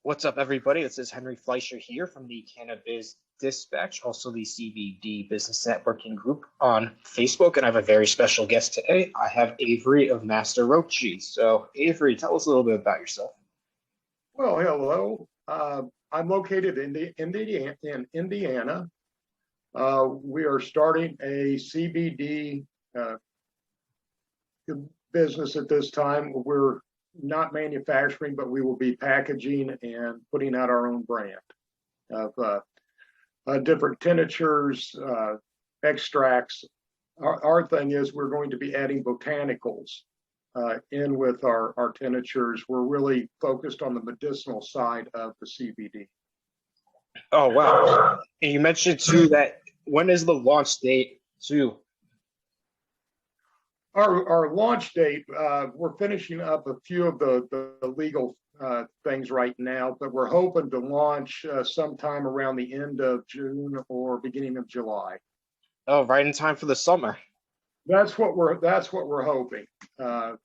What's up, everybody? This is Henry Fleischer here from the Cannabis Dispatch, also the CBD Business Networking Group on Facebook, and I have a very special guest today. I have Avery of Master Roachee. So, Avery, tell us a little bit about yourself. Well, hello. I'm located in Indiana. We are starting a CBD business at this time. We're not manufacturing, but we will be packaging and putting out our own brand of different tinctures, extracts. Our thing is we're going to be adding botanicals in with our tinctures. We're really focused on the medicinal side of the CBD. Oh, wow. And you mentioned, too, that when is the launch date, too? Our launch date, we're finishing up a few of the legal things right now, but we're hoping to launch sometime around the end of June or beginning of July. Oh, right in time for the summer. That's what we're hoping. I've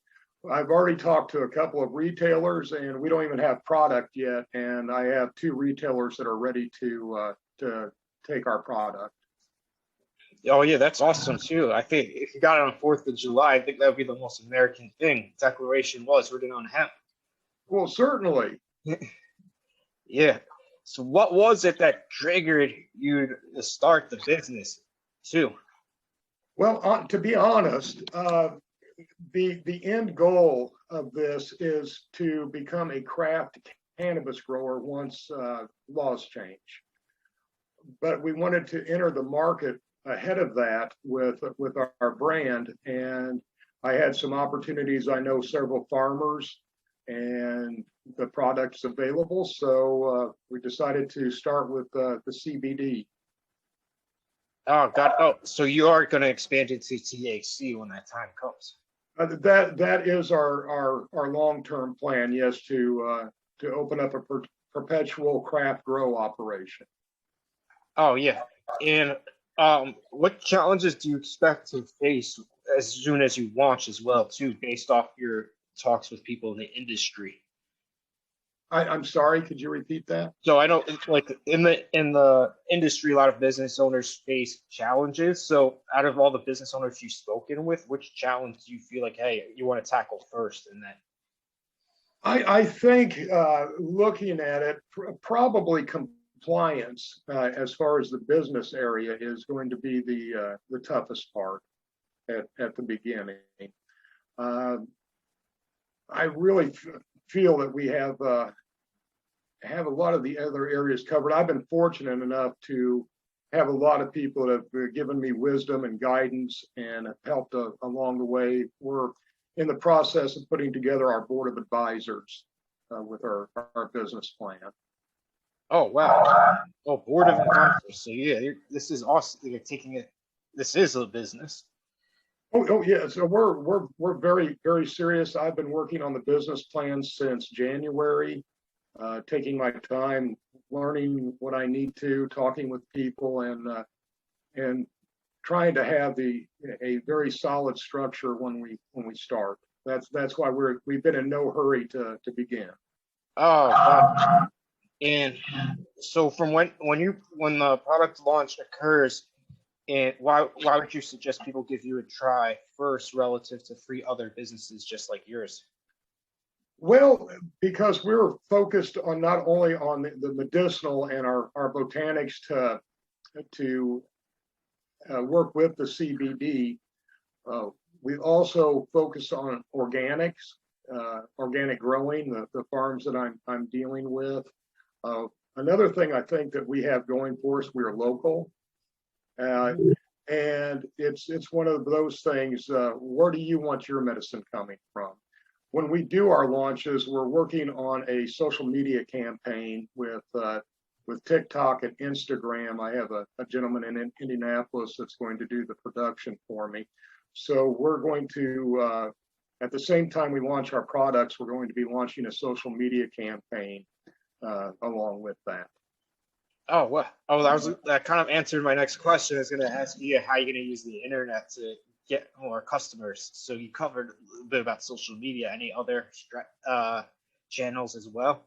already talked to a couple of retailers, and we don't even have product yet. And I have two retailers that are ready to take our product. Oh, yeah, that's awesome, too. I think if you got it on 4th of July, I think that would be the most American thing. Declaration was written on hemp. Well, certainly. Yeah. So what was it that triggered you to start the business, too? Well, to be honest, the end goal of this is to become a craft cannabis grower once laws change. But we wanted to enter the market ahead of that with our brand, and I had some opportunities. I know several farmers and the products available, so we decided to start with the CBD. Oh, God. Oh, so you are going to expand into THC when that time comes. That is our long-term plan. Yes, to open up a perpetual craft grow operation. Oh, yeah. And what challenges do you expect to face as soon as you launch as well, too, based off your talks with people in the industry? I'm sorry, could you repeat that? So I know, like in the industry, a lot of business owners face challenges. So out of all the business owners you've spoken with, which challenge do you feel like, hey, you want to tackle first in that? I think looking at it, probably compliance as far as the business area is going to be the toughest part at the beginning. I really feel that we have a lot of the other areas covered. I've been fortunate enough to have a lot of people that have given me wisdom and guidance and have helped along the way. We're in the process of putting together our board of advisors with our business plan. Oh, wow. Oh, board of advisors. So yeah, this is awesome. You're taking it. This is a business. Oh yeah. So we're very serious. I've been working on the business plan since January, taking my time, learning what I need to, talking with people, and trying to have a very solid structure when we start. That's why we've been in no hurry to begin. Oh, God. And so from when the product launch occurs, and why would you suggest people give you a try first relative to 3 other businesses just like yours? Well, because we're focused on not only on the medicinal and our botanics to work with the CBD, we also focus on organics, organic growing, the farms that I'm dealing with. Another thing I think that we have going for us, we are local. And it's one of those things, where do you want your medicine coming from? When we do our launches, we're working on a social media campaign with TikTok and Instagram. I have a gentleman in Indianapolis that's going to do the production for me. So we're going to, at the same time we launch our products, we're going to be launching a social media campaign along with that. Oh, well, that kind of answered my next question. I was going to ask you how you're going to use the internet to get more customers. So you covered a little bit about social media. Any other channels as well?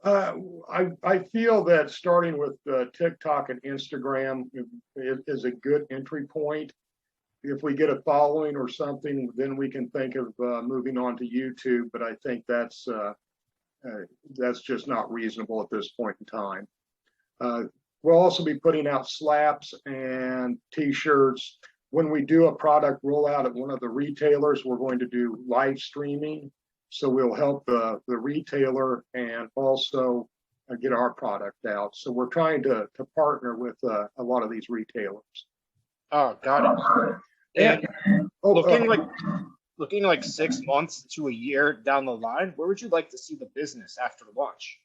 Uh, I feel that starting with TikTok and Instagram is a good entry point. If we get a following or something, then we can think of moving on to YouTube. But I think that's just not reasonable at this point in time. Uh, we'll also be putting out slaps and T-shirts. When we do a product rollout at one of the retailers, we're going to do live streaming. So we'll help the retailer and also get our product out. So we're trying to partner with a lot of these retailers. Oh, got it. And looking like 6 months to a year down the line, where would you like to see the business after launch?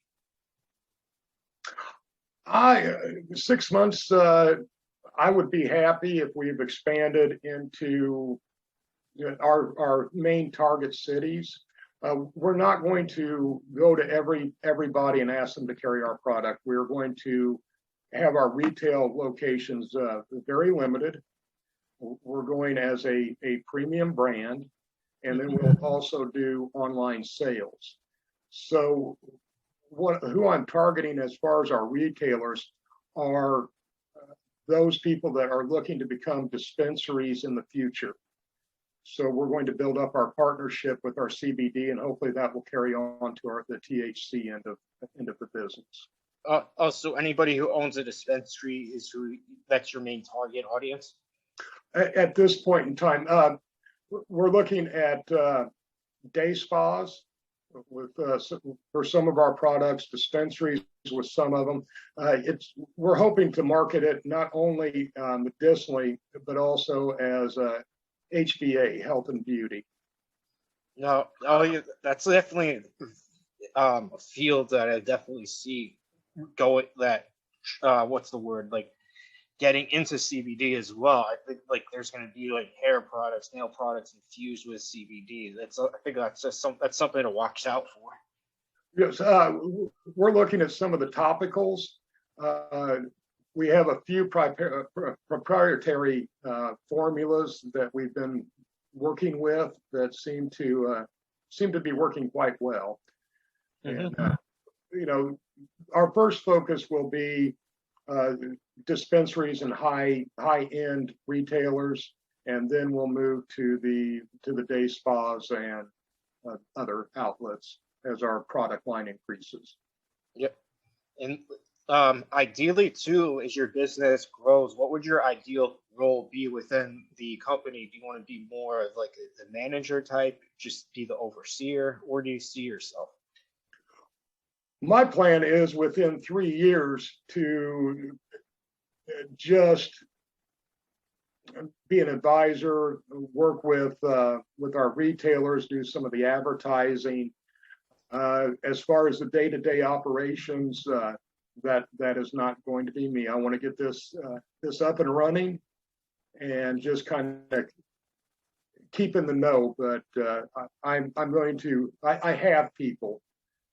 6 months, I would be happy if we've expanded into our main target cities. We're not going to go to everybody and ask them to carry our product. We're going to have our retail locations very limited. We're going as a premium brand, and then we'll also do online sales. So who I'm targeting as far as our retailers are those people that are looking to become dispensaries in the future. So we're going to build up our partnership with our CBD, and hopefully that will carry on to the THC end of the business. So anybody who owns a dispensary that's your main target audience? At this point in time, we're looking at day spas with for some of our products, dispensaries with some of them. We're hoping to market it not only medicinally but also as HBA, health and beauty. No, yeah, that's definitely a field that I definitely see going. What's the word? Like getting into CBD as well. I think like there's going to be like hair products, nail products infused with CBD. I think that's something to watch out for. Yes, we're looking at some of the topicals. We have a few proprietary formulas that we've been working with that seem to be working quite well. Mm-hmm. And our first focus will be dispensaries and high end retailers, and then we'll move to the day spas and other outlets as our product line increases. Yep. And ideally too, as your business grows, what would your ideal role be within the company? Do you want to be more of like the manager type, just be the overseer, or do you see yourself? My plan is within 3 years to just be an advisor, work with our retailers, do some of the advertising. As far as the day-to-day operations, that is not going to be me. I want to get this up and running, and just kind of keep in the know. But I'm going to. I have people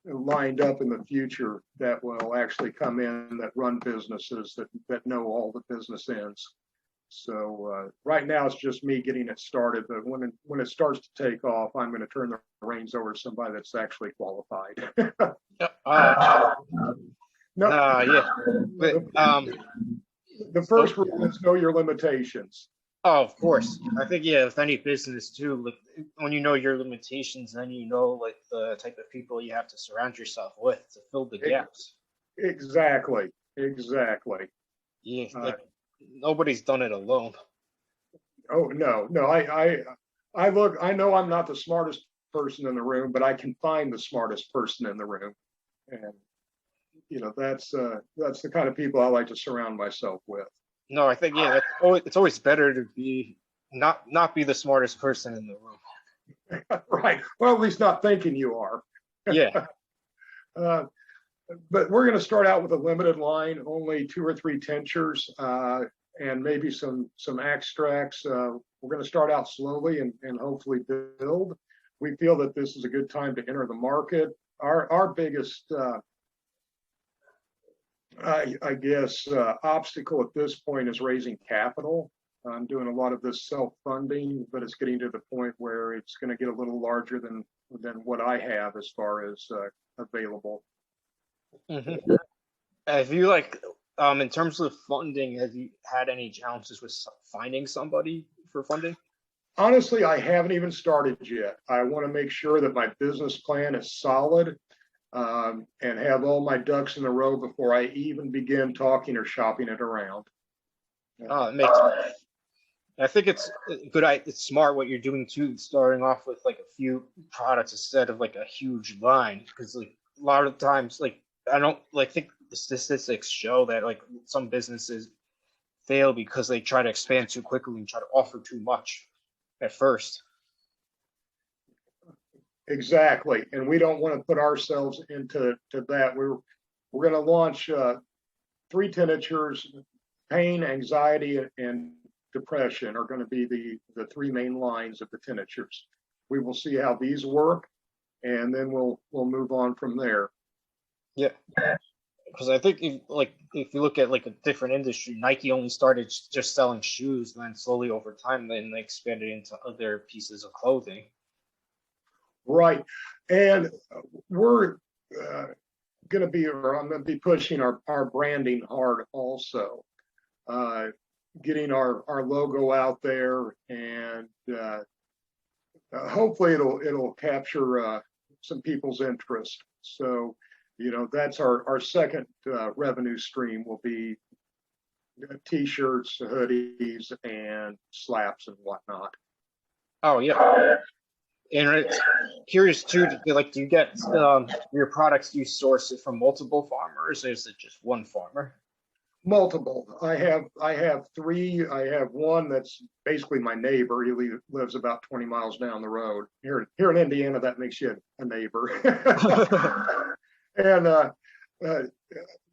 lined up in the future that will actually come in that run businesses that know all the business ends. So right now it's just me getting it started, but when it starts to take off, I'm going to turn the reins over to somebody that's actually qualified. Yeah, but the first rule is know your limitations. Oh, of course. I think with any business too, like when you know your limitations, then you know like the type of people you have to surround yourself with to fill the gaps. Exactly. Yeah, like nobody's done it alone. Oh no. I know I'm not the smartest person in the room, but I can find the smartest person in the room, and that's the kind of people I like to surround myself with. No, I think it's always better to be not be the smartest person in the room. Right. Well, at least not thinking you are. Yeah. But we're going to start out with a limited line, only 2 or 3 tinctures, and maybe some extracts. We're going to start out slowly and hopefully build. We feel that this is a good time to enter the market. Our biggest obstacle at this point is raising capital. I'm doing a lot of this self-funding, but it's getting to the point where it's going to get a little larger than what I have as far as available. Mm-hmm. Have you in terms of funding, have you had any challenges with finding somebody for funding? Honestly, I haven't even started yet. I want to make sure that my business plan is solid, and have all my ducks in a row before I even begin talking or shopping it around. It makes. I think it's good. It's smart what you're doing too, starting off with like a few products instead of like a huge line, because like a lot of times, like I don't like think the statistics show that like some businesses fail because they try to expand too quickly and try to offer too much at first. Exactly, and we don't want to put ourselves into that. We're going to launch three tinctures: pain, anxiety, and depression are going to be the three main lines of the tinctures. We will see how these work, and then we'll move on from there. Yeah, because I think if you look at like a different industry, Nike only started just selling shoes, and then slowly over time, then they expanded into other pieces of clothing. Right, and we're going to be, or I'm going to be pushing our branding hard also. Getting our logo out there, and hopefully it'll capture some people's interest. So, that's our second revenue stream will be t-shirts, hoodies, and slaps and whatnot. Oh yeah, and it's curious too. Do you get your products? Do you source it from multiple farmers, or is it just one farmer? Multiple. I have three. I have one that's basically my neighbor. He lives about 20 miles down the road. Here in Indiana, that makes you a neighbor. And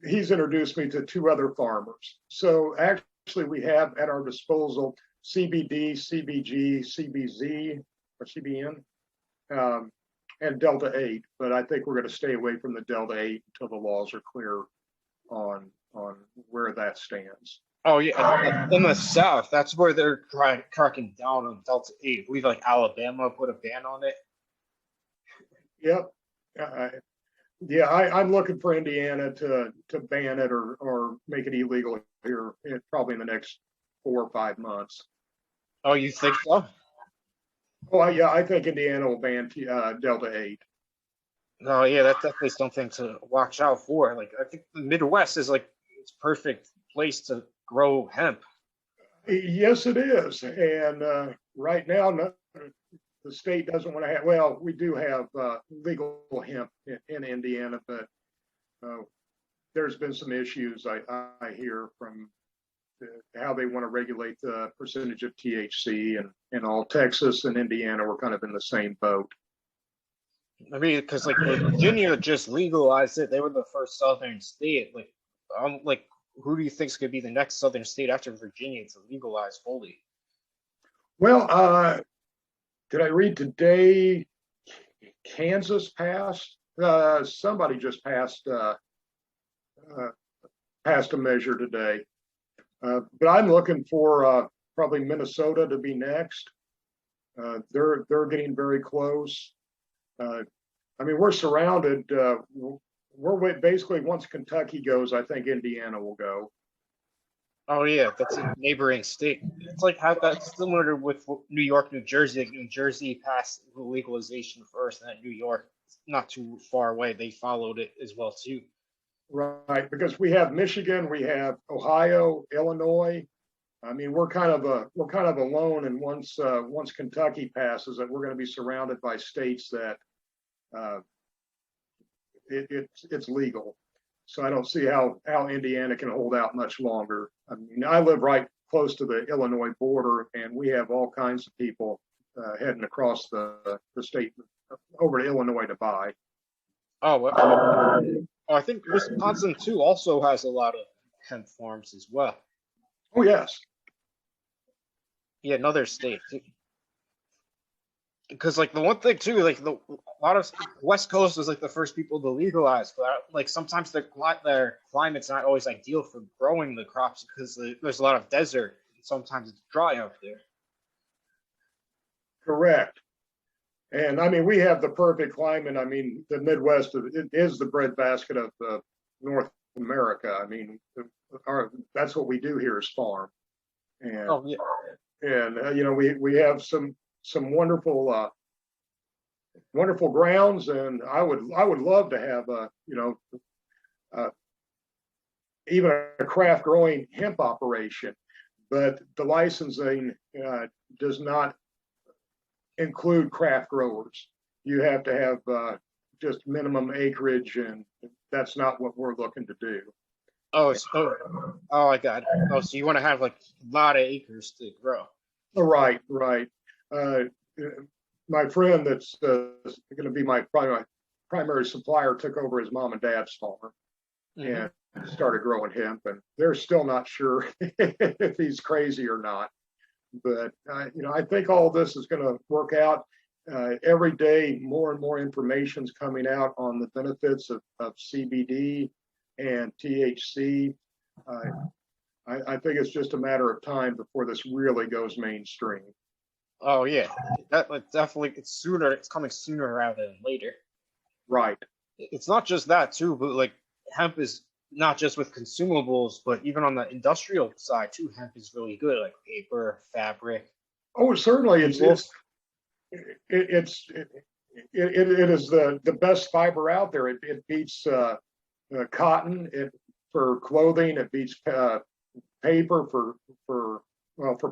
he's introduced me to two other farmers. So actually, we have at our disposal CBD, CBG, CBZ, or CBN, and Delta 8. But I think we're going to stay away from the Delta 8 until the laws are clear on where that stands. Oh yeah, in the South, that's where they're cracking down on Delta 8. I believe like Alabama put a ban on it. Yep. Yeah, I'm looking for Indiana to ban it or make it illegal here probably in the next 4 or 5 months. Oh, you think so? Oh, yeah, I think Indiana will ban Delta 8. No, yeah, that's definitely something to watch out for. Like, I think the Midwest is like it's perfect place to grow hemp. Yes, it is. And right now, the state doesn't want to have, well, we do have legal hemp in Indiana, but there's been some issues I hear from how they want to regulate the percentage of THC, and all. Texas and Indiana were kind of in the same boat. I mean, because like Virginia just legalized it. They were the first southern state. Like, who do you think is going to be the next southern state after Virginia to legalize fully? Well, did I read today? Kansas passed. Somebody just passed a measure today. But I'm looking for probably Minnesota to be next. They're getting very close. I mean, we're surrounded. We're basically, once Kentucky goes, I think Indiana will go. Oh yeah, that's a neighboring state. It's like how that's similar with New York, New Jersey. Like New Jersey passed legalization first, and then New York, not too far away, they followed it as well too. Right, because we have Michigan, we have Ohio, Illinois. I mean, we're kind of alone, and once Kentucky passes it, we're going to be surrounded by states that uh, it's legal. So I don't see how Indiana can hold out much longer. I mean, I live right close to the Illinois border, and we have all kinds of people heading across the state over to Illinois to buy. Oh, well, I think Wisconsin too also has a lot of hemp farms as well. Oh yes. Yeah, another state. Because like the one thing too, like a lot of West Coast was like the first people to legalize, but like sometimes their climate's not always ideal for growing the crops because there's a lot of desert. And sometimes it's dry out there. Correct. And I mean, we have the perfect climate. I mean, the Midwest it is the breadbasket of North America. I mean, that's what we do here is farm, and Oh yeah. you know, we have some wonderful wonderful grounds, and I would love to have you know uh, even a craft growing hemp operation, but the licensing does not include craft growers. You have to have just minimum acreage, and that's not what we're looking to do. Oh, oh, I got it. Oh, so you want to have like a lot of acres to grow? Right, right. Uh, my friend that's going to be my primary supplier took over his mom and dad's farm Mm-hmm. and started growing hemp, and they're still not sure if he's crazy or not. But you know, I think all this is going to work out. Every day, more and more information is coming out on the benefits of CBD and THC. I think it's just a matter of time before this really goes mainstream. Oh yeah, that like, definitely it's sooner. It's coming sooner rather than later. Right. It's not just that too, but like hemp is not just with consumables, but even on the industrial side too. Hemp is really good, like paper, fabric, Oh, certainly, fuels. it's it is the best fiber out there. It beats cotton for clothing. It beats paper for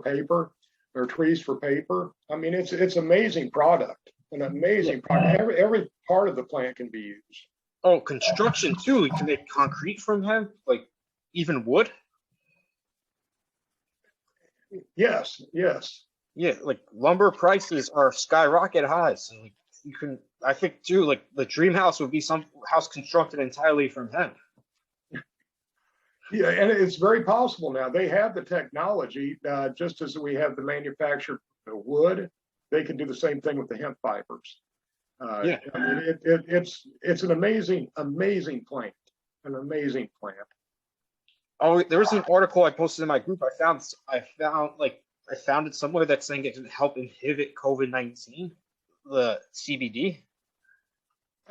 paper, or trees for paper. I mean, it's amazing product, an Yeah. amazing product. Every part of the plant can be used. Oh, construction too. You can make concrete from hemp, like even wood. Yes, yes. Yeah, like lumber prices are skyrocket high. So like you can, I think too, like the dream house would be some house constructed entirely from hemp. Yeah, and it's very possible now. They have the technology, just as we have the manufactured wood. They can do the same thing with the hemp fibers. Yeah. I mean, it's an amazing plant, an amazing plant. Oh, there was an article I posted in my group. I found it somewhere that's saying it can help inhibit COVID-19, the CBD.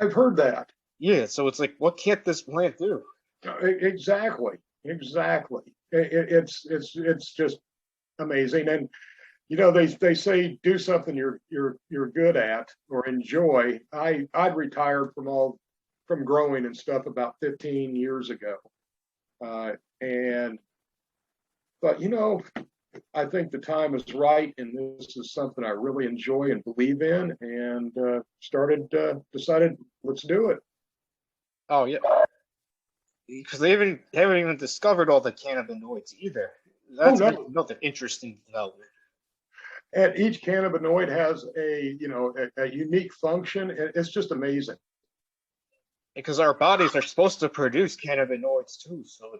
I've heard that. Yeah, so it's like, what can't this plant do? Exactly, exactly. It's just amazing. And you know, they say do something you're good at or enjoy. I'd retired from growing and stuff about 15 years ago, and but you know, I think the time is right, and this is something I really enjoy and believe in, and decided let's do it. Oh yeah, because they haven't even discovered all the cannabinoids either. Oh That's no, another interesting development. and each cannabinoid has a unique function. It's just amazing. Because our bodies are supposed to produce cannabinoids too, so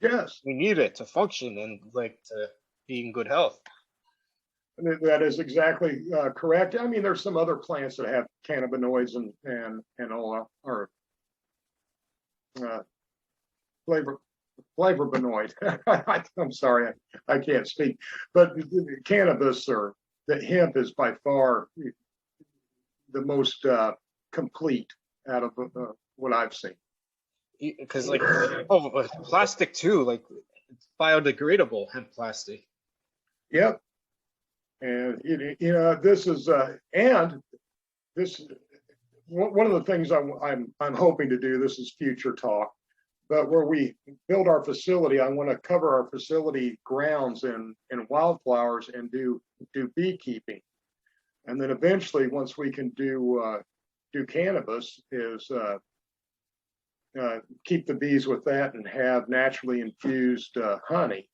Yes, we need it to function and like to be in good health. that is exactly correct. I mean, there's some other plants that have cannabinoids and all or uh, flavor flavoronoid. I'm sorry, I can't speak, but cannabis or the hemp is by far the most complete out of what I've seen. Because like, oh, plastic too, like it's biodegradable hemp plastic. Yep, and you know, this is and this one of the things I'm hoping to do. This is future talk, but where we build our facility, I want to cover our facility grounds in wildflowers and do beekeeping, and then eventually, once we can do cannabis, is keep the bees with that and have naturally infused honey,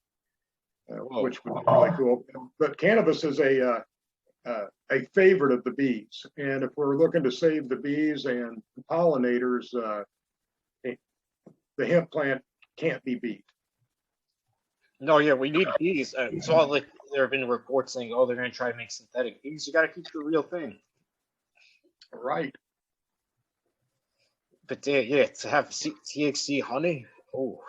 which would be really cool. But cannabis is a favorite of the bees, and if we're looking to save the bees and the pollinators, the hemp plant can't be beat. No, yeah, we need bees. It's all like there have been reports saying, oh, they're going to try to make synthetic bees. You got to keep the real thing. Right. But yeah, to have THC honey, oh,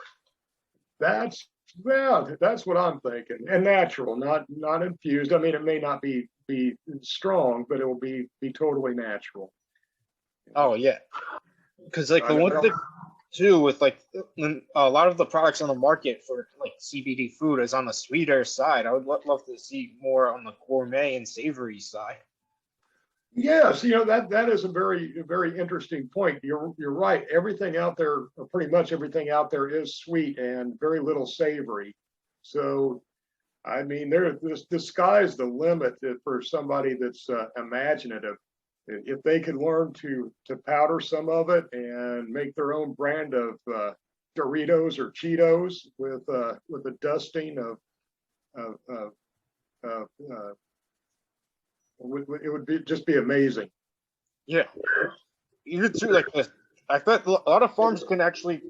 That's what I'm thinking, and natural, not infused. I mean, it may not be be strong, but it will be totally natural. Oh yeah, because like I the don't, one I don't, thing too with like a lot of the products on the market for like CBD food is on the sweeter side. I would love to see more on the gourmet and savory side. yes, that is a very interesting point. You're right. Everything out there, or pretty much everything out there, is sweet and very little savory. So I mean, the sky's the limit for somebody that's imaginative. If they could learn to powder some of it and make their own brand of Doritos or Cheetos with a dusting of, of, of it would just be amazing. Yeah, even too like the, I thought a lot of farms can actually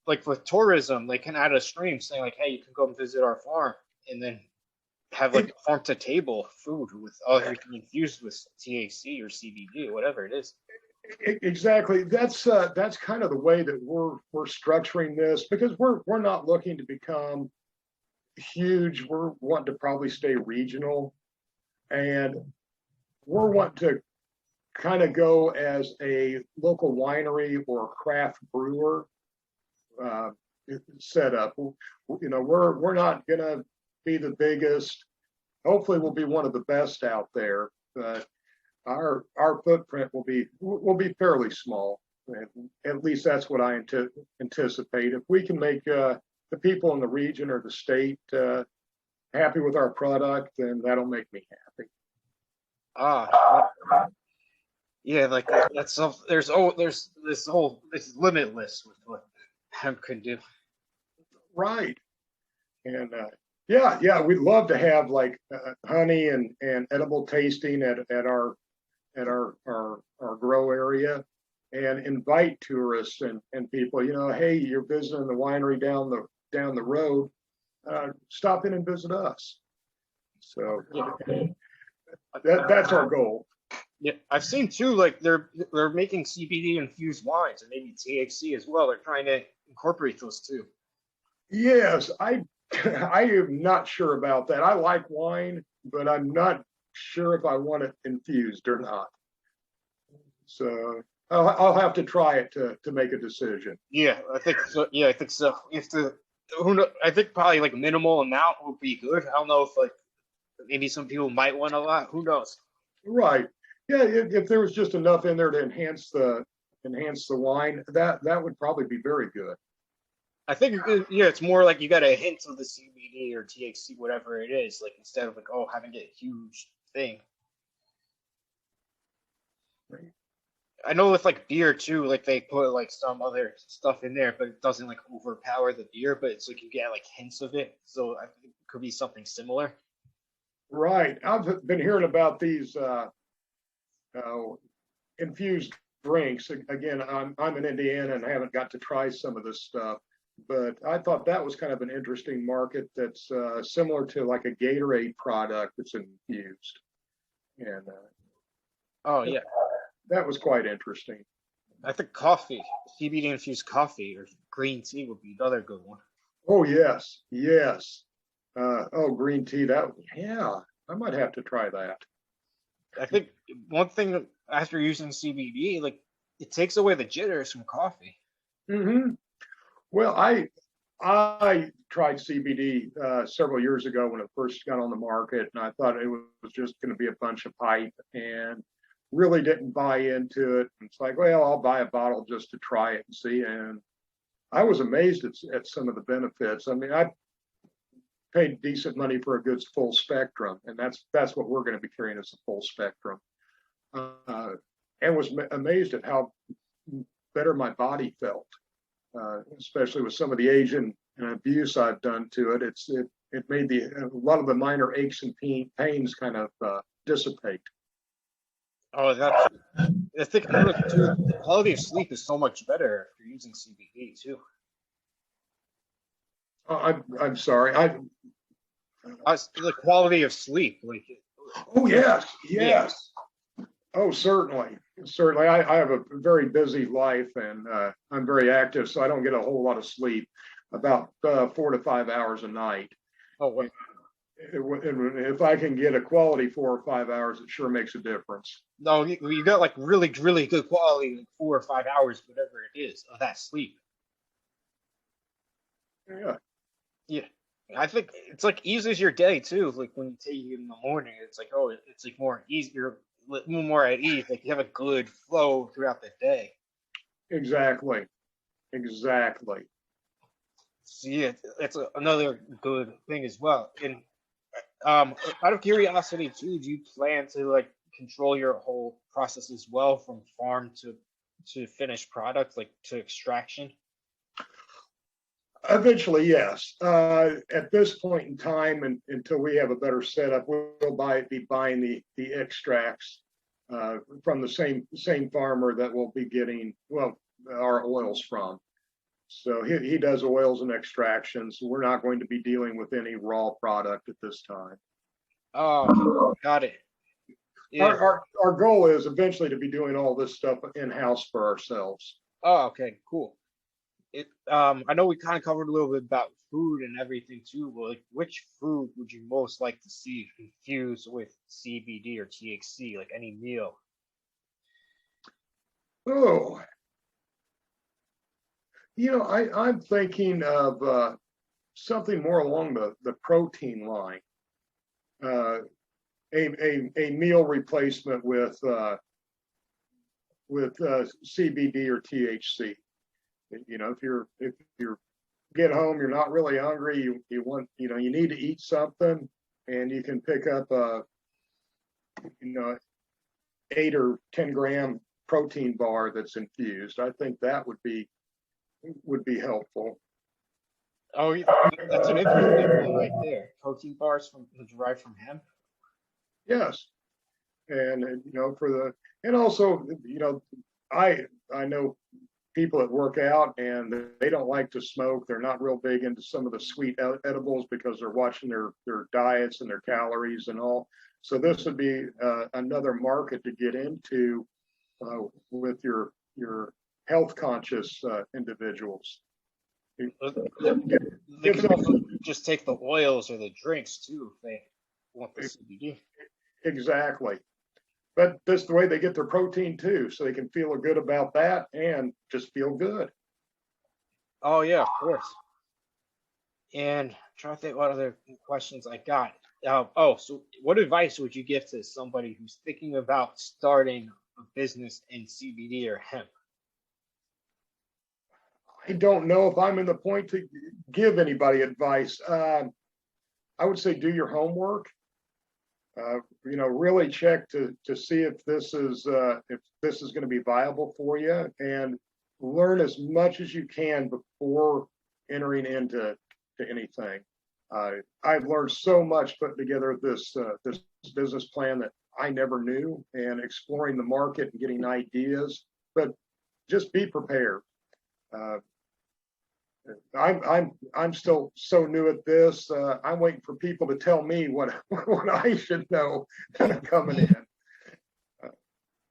like for tourism they can add a stream saying like, hey, you can come visit our farm and then have like farm to table food with everything infused with THC or CBD, whatever it is. Exactly. That's kind of the way that we're structuring this, because we're not looking to become huge. We're wanting to probably stay regional, and we're wanting to kind of go as a local winery or craft brewer uh, setup. We're not gonna be the biggest. Hopefully, we'll be one of the best out there, but our footprint will be fairly small. And at least that's what I anticipate. If we can make the people in the region or the state happy with our product, then that'll make me happy. Ah, yeah, like that's there's it's limitless with what hemp can do. Right. And yeah, we'd love to have like honey and edible tasting at our grow area, and invite tourists and people. Hey, you're visiting the winery down the road. Stop in and visit us. So Yeah. that's our goal. Yeah, I've seen too. Like they're making CBD infused wines and maybe THC as well. They're trying to incorporate those too. Yes, I am not sure about that. I like wine, but I'm not sure if I want it infused or not. So I'll have to try it to make a decision. Yeah, I think so. Yeah, I think so. If the who know, I think probably like minimal amount would be good. I don't know if like maybe some people might want a lot. Who knows? Right. Yeah, if there was just enough in there to enhance the wine, that would probably be very good. I think yeah, it's more like you got a hint of the CBD or THC, whatever it is. Like instead of like having a huge thing. Right. I know with like beer too, like they put like some other stuff in there, but it doesn't like overpower the beer. But it's like you get like hints of it, so I think it could be something similar. Right. I've been hearing about these infused drinks. Again, I'm in Indiana and I haven't got to try some of this stuff, but I thought that was kind of an interesting market that's similar to like a Gatorade product that's infused, and Oh yeah, that was quite interesting. I think coffee, CBD infused coffee or green tea would be another good one. Oh yes, yes. Green tea. Yeah, I might have to try that. I think one thing after using CBD, like it takes away the jitters from coffee. Hmm. Well, I tried CBD several years ago when it first got on the market, and I thought it was just going to be a bunch of hype, and really didn't buy into it. It's like, well, I'll buy a bottle just to try it and see. And I was amazed at some of the benefits. I mean, I paid decent money for a good full spectrum, and that's what we're going to be carrying as a full spectrum. And was amazed at how better my body felt, especially with some of the aging and abuse I've done to it. It made a lot of the minor aches and pains kind of dissipate. Oh, that's I think another too. The quality of sleep is so much better after using CBD too. I'm sorry. The quality of sleep, like Oh yes, yeah. yes. Oh, certainly, certainly. I have a very busy life, and I'm very active, so I don't get a whole lot of sleep, about 4 to 5 hours a night. Oh, what? And if I can get a quality 4 or 5 hours, it sure makes a difference. No, you got like really, really good quality, like 4 or 5 hours, whatever it is, of that sleep. Yeah, Yeah. I think it's like eases your day too. Like when you take it in the morning, it's like, oh, it's like more easier, more at ease. Like you have a good flow throughout the day. exactly. Exactly. So yeah, that's another good thing as well. And out of curiosity too, do you plan to like control your whole process as well from farm to finished product, like to extraction? Eventually, yes. At this point in time, and until we have a better setup, we'll be buying the extracts from the same farmer that we'll be getting our oils from. So he does oils and extractions. We're not going to be dealing with any raw product at this time. Oh, got it. Yeah. Our goal is eventually to be doing all this stuff in house for ourselves. Oh, okay, cool. I know we kind of covered a little bit about food and everything too, but like which food would you most like to see infused with CBD or THC, like any meal? Oh, I'm thinking of something more along the protein line. Uh, a meal replacement with CBD or THC. If you get home, you're not really hungry. You need to eat something, and you can pick up a 8 or 10 gram protein bar that's infused. I think that would be helpful. Oh, that's an interesting one right there. Protein bars derived from hemp. Yes, and and also I know people that work out and they don't like to smoke. They're not real big into some of the sweet edibles because they're watching their diets and their calories and all. So this would be another market to get into with your health conscious individuals. They can also just take the oils or the drinks too if they want the CBD. Exactly. But that's the way they get their protein too, so they can feel good about that and just feel good. Oh yeah, of course. And I'm trying to think what other questions I got. So what advice would you give to somebody who's thinking about starting a business in CBD or hemp? I don't know if I'm in the point to give anybody advice. I would say do your homework. Really check to see if this is going to be viable for you, and learn as much as you can before entering into anything. I've learned so much putting together this business plan that I never knew, and exploring the market and getting ideas. But just be prepared. Uh, I'm still so new at this. I'm waiting for people to tell me what what I should know coming in.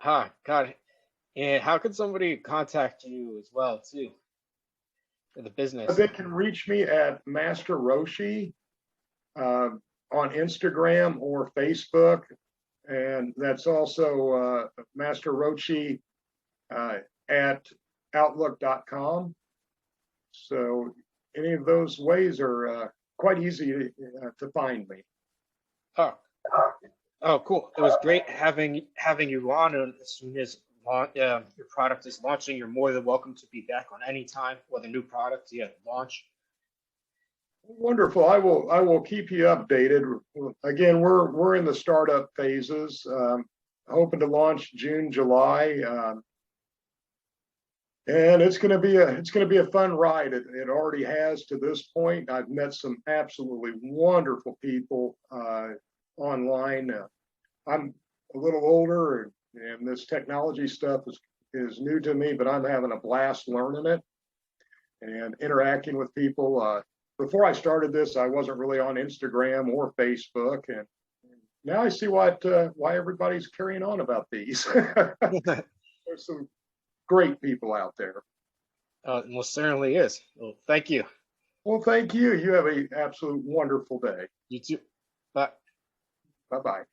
Got it. And how can somebody contact you as well too for the business? They can reach me at Master Roachee on Instagram or Facebook, and that's also Master Roachee at Outlook.com. So any of those ways are quite easy to find me. Oh, oh, cool. It was great having you on. And as soon as your product is launching, you're more than welcome to be back on any time with a new product. Yeah, launch. Wonderful. I will keep you updated. Again, we're in the startup phases. Hoping to launch June, July. And it's going to be a fun ride. It already has to this point. I've met some absolutely wonderful people online. I'm a little older, and this technology stuff is new to me, but I'm having a blast learning it and interacting with people. Before I started this, I wasn't really on Instagram or Facebook, and now I see why everybody's carrying on about these. There's some great people out there. Most certainly is. Well, thank you. Well, thank you. You have an absolute wonderful day. You too. Bye. Bye-bye.